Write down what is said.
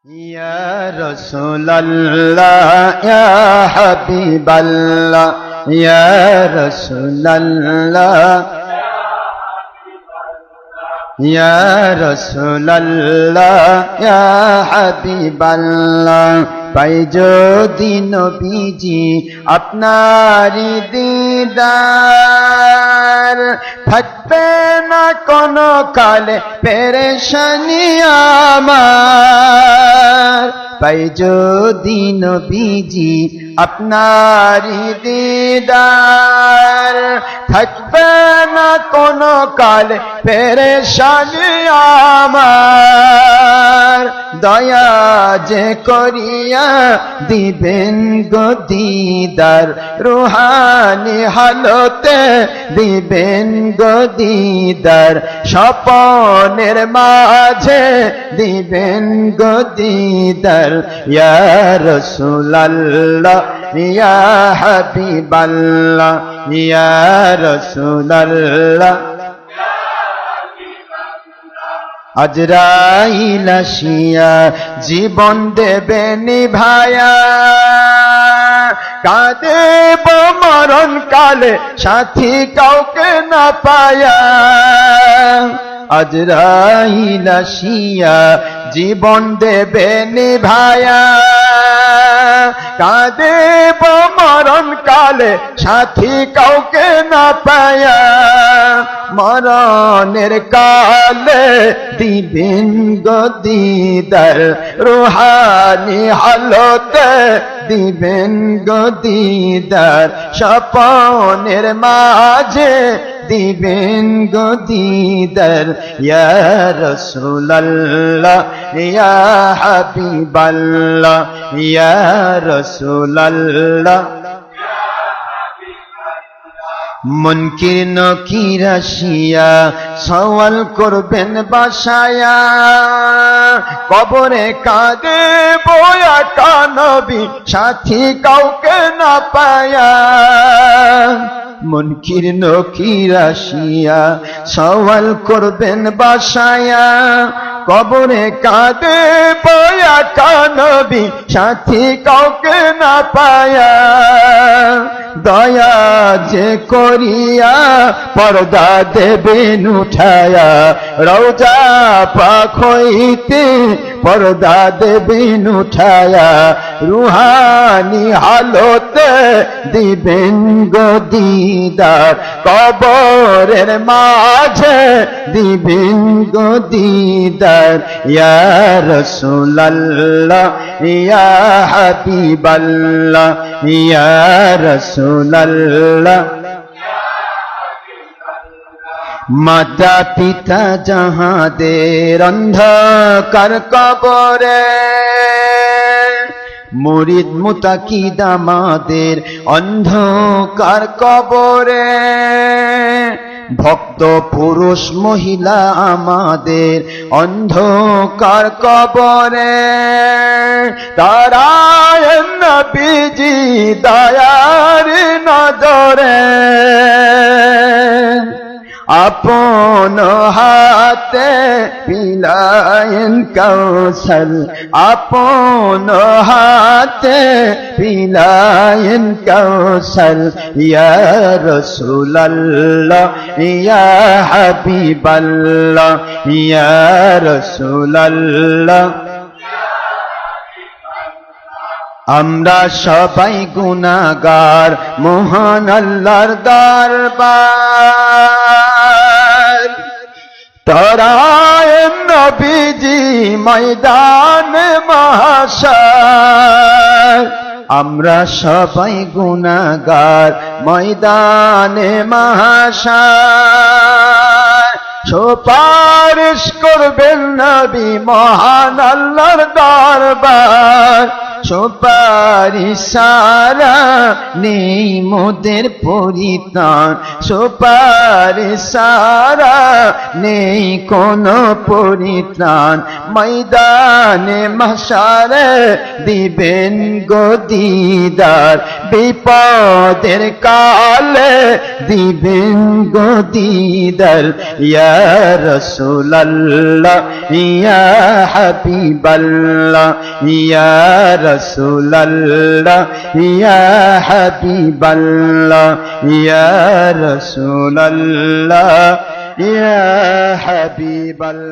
Ya Rasulallah, Ya Habiballah, Ya Rasulallah, Ya Rasulallah, Ya Habiballah। পাই যদি নবীজি আপনারি দিদার, থাকবে না কোনো কালে পেরেশানি আমার। পাই যদি নবীজি আপনারি দিদার, থাকবে না কোনো কালে পেরেশানি আমার। দয়া যে করিয়া দিবেন গো দিদার, রুহানি হালতে দিবেন গো দিদার, স্বপনের মাঝে দিবেন গো দিদার। ইয়া রাসূলুল্লাহ, ইয়া হাবিবাল্লাহ, ইয়া রাসূলুল্লাহ। আজরাইল আসিয়া জীবন দেবে নিভায়া, কাঁদেব মরণ কালে সাথী কাউকে না পায়া। আজরাইল আসিয়া জীবন দেবে নিভায়া, কাঁদেব মরণ কালে সাথী কাউকে না পায়া। মরণের কালে দিবেন গো দিদার, রুহানি হালতে দিবেন গো দিদার, স্বপনের মাঝে দিবেন গো দিদার। ইয়া রাসূলুল্লাহ, ইয়া হাবিবাল্লাহ, ইয়া রাসূলুল্লাহ। মুনকির নকির আসিয়া সওয়াল করবেন বাসায়া, কবরে কাঁদে বয়া কানবী সাথী কাউকে না পায়া। মুনকির নকির আসিয়া সওয়াল করবেন বাসায়া, কবরে কাঁদে বয়া কানবী সাথী কাউকে না পায়া। দয়া যে করিয়া পর্দা দেবেন উঠায়া, রওজা পাক হইতে পর্দা দেবেন উঠায়া, রুহানি হালতে দিবেন গো দিদার, কবরের মাঝে দিবেন গো দিদার। ইয়া রাসূলুল্লাহ, ইয়া হাবিবাল্লাহ, ইয়া রাসূলুল্লাহ। মাতা পিতা যাহাদের অন্ধকার কবরে, মুরিদ মুতাকিদ আমাদের অন্ধকার কবরে, ভক্ত পুরুষ মহিলা আমাদের অন্ধকার কবরে। তারা নবীজি দয়ার নজরে আপন হাতে পিলায়েন কাউসার, আপন হাতে পিলায়েন কাউসার। ইয়া রাসূলুল্লাহ, ইয়া হাবিবাল্লাহ, ইয়া রাসূলুল্লাহ। আমরা সবাই গুনাহগার মহান আল্লাহর দরবার, তরায় নবীজি ময়দানে মাহশর। আমরা সবাই গুনাহগার ময়দানে মাহশর, সুপারিশ করবেন নবী মহান আল্লাহর দরবার। সুপারিশ ছাড়া নেই মোদের পরিত্রাণ, সুপারিশ ছাড়া নেই কোনো পরিত্রাণ। ময়দানে মাহশারে দিবেন গো দিদার, বিপদের কালে দিবেন গো দিদার। ইয়া রাসূলুল্লাহ ইয়া হাবিবাল্লাহ, ইয়া রাসূলুল্লাহ ইয়া হাবিবাল্লাহ, ইয়া রাসূলুল্লাহ ইয়া হাবিবাল্লাহ।